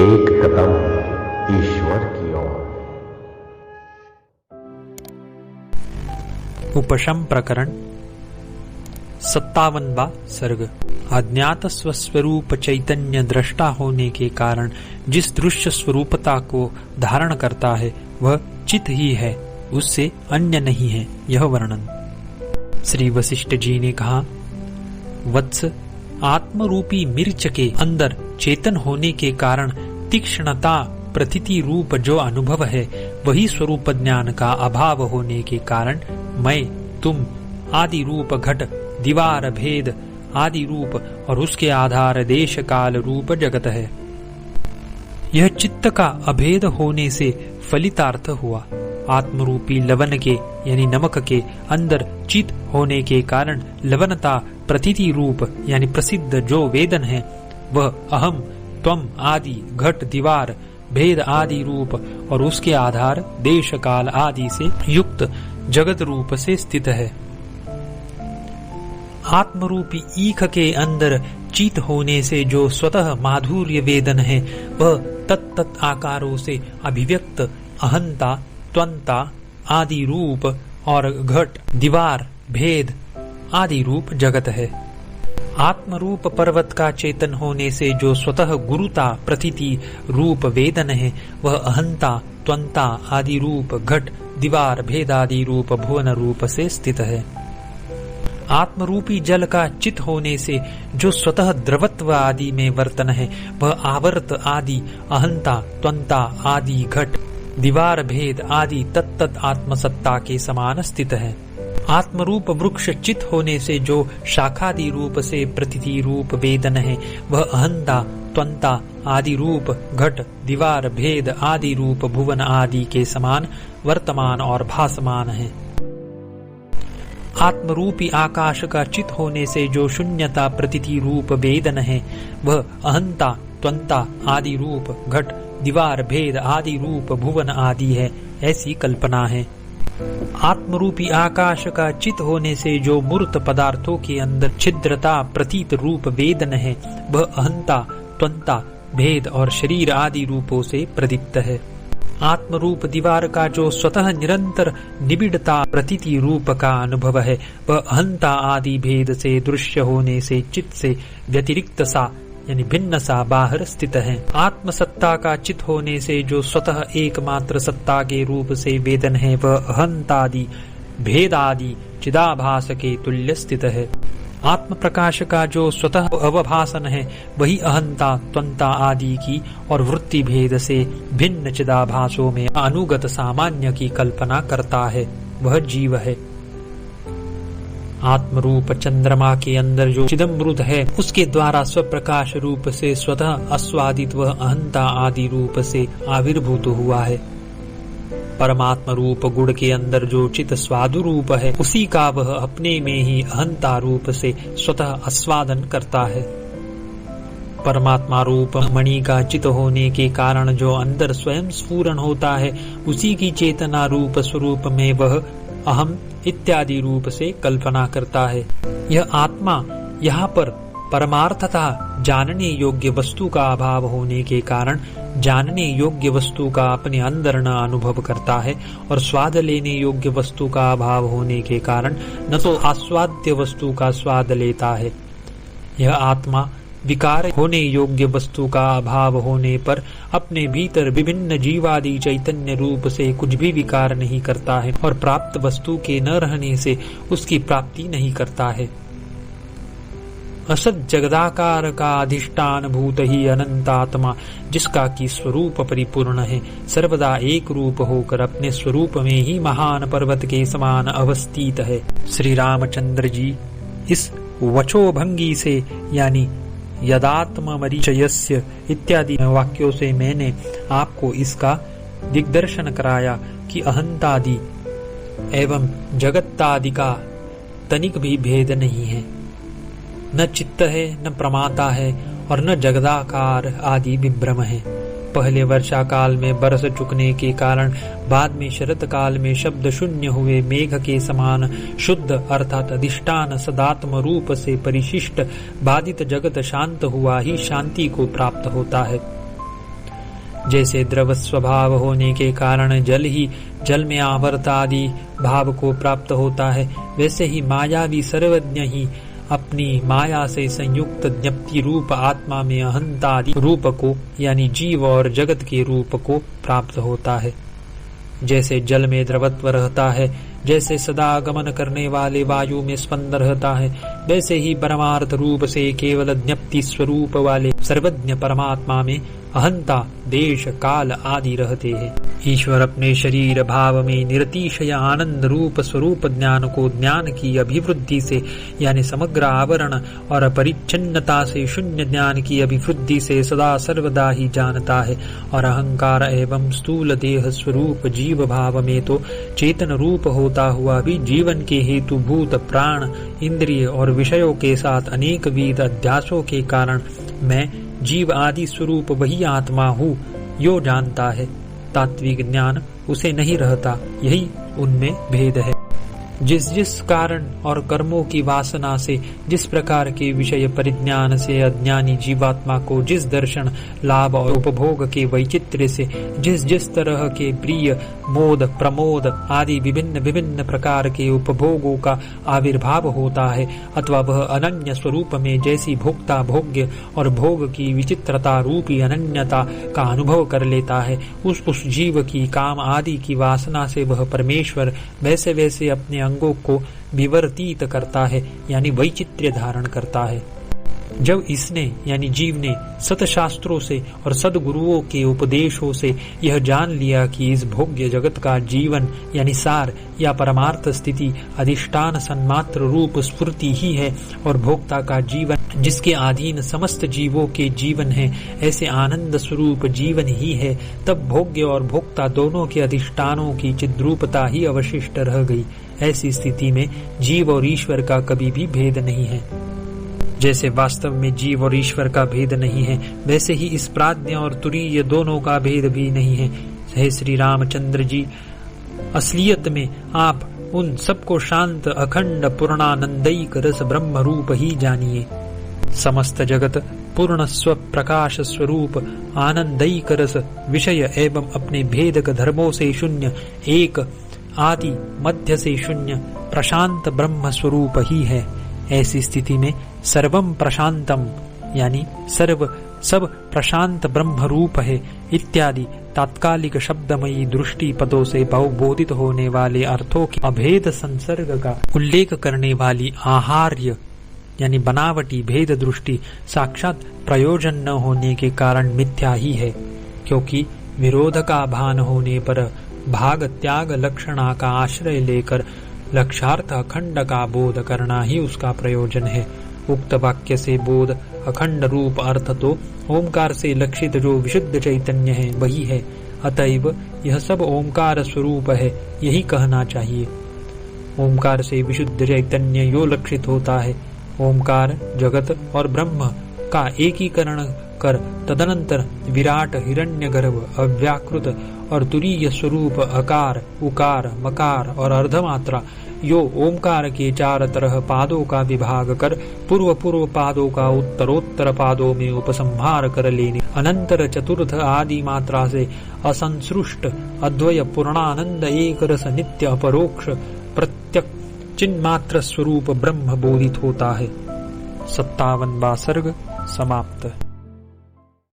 एक कदम ईश्वर की ओर। उपशम प्रकरण 57वां सर्ग। अज्ञात स्वस्वरूप चैतन्य दृष्टा होने के कारण जिस दृश्य स्वरूपता को धारण करता है वह चित ही है, उससे अन्य नहीं है। यह वर्णन। श्री वशिष्ठ जी ने कहा, वत्स, आत्मरूपी मिर्च के अंदर चेतन होने के कारण तीक्ष्णता प्रतीति रूप जो अनुभव है वही स्वरूप ज्ञान का अभाव होने के कारण मैं, तुम आदि रूप घट, दीवार, भेद आदि रूप और उसके आधार देश काल रूप जगत है। यह चित्त का अभेद होने से फलितार्थ हुआ। आत्मरूपी लवण के यानी नमक के अंदर चित होने के कारण लवणता प्रतीति रूप यानी प्रसिद्ध जो वेदन है वह अहम, त्वम आदि घट, दीवार, भेद आदि रूप और उसके आधार देश काल आदि से युक्त जगत रूप से स्थित है। आत्मरूपी ईख के अंदर चित होने से जो स्वतः माधुर्य वेदन है वह तत्त आकारों से अभिव्यक्त अहंता, त्वंता आदि रूप और घट, दीवार, भेद आदि रूप जगत है। आत्मरूप पर्वत का चेतन होने से जो स्वतः गुरुता प्रतीति रूप वेदन है वह अहंता, त्वंता आदि रूप घट, दीवार, भेद आदि रूप भुवन रूप से स्थित है। आत्मरूपी जल का चित होने से जो स्वतः द्रवत्व आदि में वर्तन है वह आवर्त आदि अहंता, त्वंता आदि घट, दीवार, भेद आदि तत्त आत्मसत्ता के समान स्थित है। आत्मरूप वृक्ष चित होने से जो शाखादि रूप से प्रतीति रूप वेदन है वह अहंता, त्वंता आदि रूप घट, दीवार, भेद आदि रूप भुवन आदि के समान वर्तमान और भासमान है। आत्मरूपी आकाश का चित होने से जो शून्यता प्रतीति रूप वेदन है वह अहंता, त्वंता आदि रूप घट, दीवार, भेद आदि रूप भुवन आदि है, ऐसी कल्पना है। आत्मरूपी आकाश का चित होने से जो मूर्त पदार्थों के अंदर छिद्रता प्रतीत रूप वेदन है वह अहंता, त्वंता, भेद और शरीर आदि रूपों से प्रदीप्त है। आत्मरूप दीवार का जो स्वतः निरंतर निबिड़ता प्रतीति रूप का अनुभव है वह अहंता आदि भेद से दृश्य होने से चित्त से व्यतिरिक्त सा यानी भिन्न सा बाहर स्थित है। आत्मसत्ता का चित होने से जो स्वतः एकमात्र सत्ता के रूप से वेदन है वह अहंतादि भेद आदि चिदाभास के तुल्य स्थित है। आत्म प्रकाश का जो स्वतः अवभासन है वही अहंता, त्वंता आदि की और वृत्ति भेद से भिन्न चिदाभासों में अनुगत सामान्य की कल्पना करता है, वह जीव है। आत्मरूप चंद्रमा के अंदर जो चिदमृत है उसके द्वारा स्वप्रकाश रूप से स्वतः आस्वादित वह अहंता आदि रूप से आविर्भूत हुआ है। परमात्मा रूप गुण के अंदर जो चित स्वादु रूप है उसी का वह अपने में ही अहंता रूप से स्वतः आस्वादन करता है। परमात्मा रूप मणि का चित होने के कारण जो अंदर स्वयं स्फुरन होता है उसी की चेतना रूप स्वरूप में वह अहम इत्यादि रूप से कल्पना करता है। यह आत्मा यहाँ पर परमार्थता जानने योग्य वस्तु का अभाव होने के कारण जानने योग्य वस्तु का अपने अंदर न अनुभव करता है और स्वाद लेने योग्य वस्तु का अभाव होने के कारण न तो आस्वाद्य वस्तु का स्वाद लेता है। यह आत्मा विकार होने योग्य वस्तु का अभाव होने पर अपने भीतर विभिन्न जीवादि चैतन्य रूप से कुछ भी विकार नहीं करता है और प्राप्त वस्तु के न रहने से उसकी प्राप्ति नहीं करता है। असत जगदाकार का अधिष्ठान भूत ही अनंतात्मा जिसका की स्वरूप परिपूर्ण है सर्वदा एक रूप होकर अपने स्वरूप में ही महान पर्वत के समान अवस्थित है। श्री रामचंद्र जी इस वचोभंगी से यानी यदात्म मरीचयस्य इत्यादि वाक्यों से मैंने आपको इसका दिग्दर्शन कराया कि अहंतादि एवं जगत्तादि का तनिक भी भेद नहीं है। न चित्त है, न प्रमाता है और न जगदाकार आदि विभ्रम है। पहले वर्षा काल में बरस चुकने के कारण बाद में शरत काल में शब्द शून्य हुए मेघ के समान शुद्ध अर्थात अधिष्ठान सदात्म रूप से परिशिष्ट बाधित जगत शांत हुआ ही शांति को प्राप्त होता है। जैसे द्रव स्वभाव होने के कारण जल ही जल में आवर्त आदि भाव को प्राप्त होता है, वैसे ही मायावी सर्वज्ञ ही अपनी माया से संयुक्त ज्ञप्ति रूप आत्मा में अहंतादि रूप को यानी जीव और जगत के रूप को प्राप्त होता है। जैसे जल में द्रवत्व रहता है, जैसे सदा गमन करने वाले वायु में स्पंद रहता है, वैसे ही परमार्थ रूप से केवल ज्ञप्ति स्वरूप वाले सर्वज्ञ परमात्मा में अहंता देश काल आदि रहते हैं। ईश्वर अपने शरीर भाव में निरतिशय आनंद रूप स्वरूप ज्ञान को ज्ञान की अभिवृद्धि से यानी समग्र आवरण और परिच्छिन्नता से शून्य ज्ञान की अभिवृद्धि से सदा सर्वदा ही जानता है, और अहंकार एवं स्थूल देह स्वरूप जीव भाव में तो चेतन रूप होता हुआ भी जीवन के हेतु भूत प्राण इंद्रिय और विषयों के साथ अनेक विध अध्यासों के कारण मैं जीव आदि स्वरूप वही आत्मा हूँ यो जानता है। तात्विक ज्ञान उसे नहीं रहता, यही उनमें भेद है। जिस जिस कारण और कर्मों की वासना से, जिस प्रकार के विषय परिज्ञान से अज्ञानी जीवात्मा को जिस दर्शन लाभ और उपभोग के वैचित्र्य से जिस जिस तरह के प्रिय मोद प्रमोद आदि विभिन्न विभिन्न प्रकार के उपभोगों का आविर्भाव होता है, अथवा वह अनन्य स्वरूप में जैसी भोक्ता भोग्य और भोग की विचित्रता रूपी अनन्यता का अनुभव कर लेता है, उस जीव की काम आदि की वासना से वह परमेश्वर वैसे वैसे अपने अंगों को विवर्तित करता है यानी वैचित्र्य धारण करता है। जब इसने यानी जीव ने सतशास्त्रों से और सदगुरुओं के उपदेशों से यह जान लिया कि इस भोग्य जगत का जीवन यानी सार या परमार्थ स्थिति अधिष्ठान सन्मात्र रूप स्फूर्ति ही है और भोक्ता का जीवन जिसके अधीन समस्त जीवों के जीवन है ऐसे आनंद स्वरूप जीवन ही है, तब भोग्य और भोक्ता दोनों के अधिष्ठानों की चिद्रूपता ही अवशिष्ट रह गई। ऐसी स्थिति में जीव और ईश्वर का कभी भी भेद नहीं है। जैसे वास्तव में जीव और ईश्वर का भेद नहीं है, वैसे ही इस प्राज्ञ और तुरीय दोनों का भेद भी नहीं है। हे श्री रामचंद्र जी, असलियत में आप उन सबको शांत अखंड पूर्णानंदयिक रस ब्रह्म रूप ही जानिए। समस्त जगत पूर्ण स्व प्रकाश स्वरूप आनंदयिक रस विषय एवं अपने भेदक धर्मों से शून्य, एक आदि मध्य से शून्य प्रशांत ब्रह्म स्वरूप ही है। ऐसी स्थिति में सर्वम प्रशांतम यानी सब प्रशांत ब्रह्म रूप है इत्यादि तात्कालिक शब्दमयी दृष्टि पदों से बहुबोधित होने वाले अर्थों के अभेद संसर्ग का उल्लेख करने वाली आहार्य यानी बनावटी भेद दृष्टि साक्षात प्रयोजन न होने के कारण मिथ्या ही है, क्योंकि विरोध का भान होने पर भाग त्याग लक्षणा का आश्रय लेकर लक्षार्थ अखंड का बोध करना ही उसका प्रयोजन है। उक्त वाक्य से बोध अखंड रूप अर्थ तो ओमकार से लक्षित जो विशुद्ध चैतन्य है वही है, अतएव यह सब ओमकार स्वरूप है यही कहना चाहिए। ओमकार से विशुद्ध चैतन्य यो लक्षित होता है। ओमकार जगत और ब्रह्म का एकीकरण कर तदनंतर विराट हिरण्यगर्भ अव्याकृत और तुरीय स्वरूप अकार उकार मकार और अर्धमात्रा यो ओमकार के चार तरह पादों का विभाग कर पूर्व पादों का उत्तरोत्तर पादों में उपसंहार कर लेने अनंतर चतुर्थ आदि मात्रा से असंसृष्ट अद्वय पूर्णानंद एक रस नित्य अपरोक्ष प्रत्यक चिन्मात्र स्वरूप ब्रह्म बोधित होता है। 57वां सर्ग समाप्त।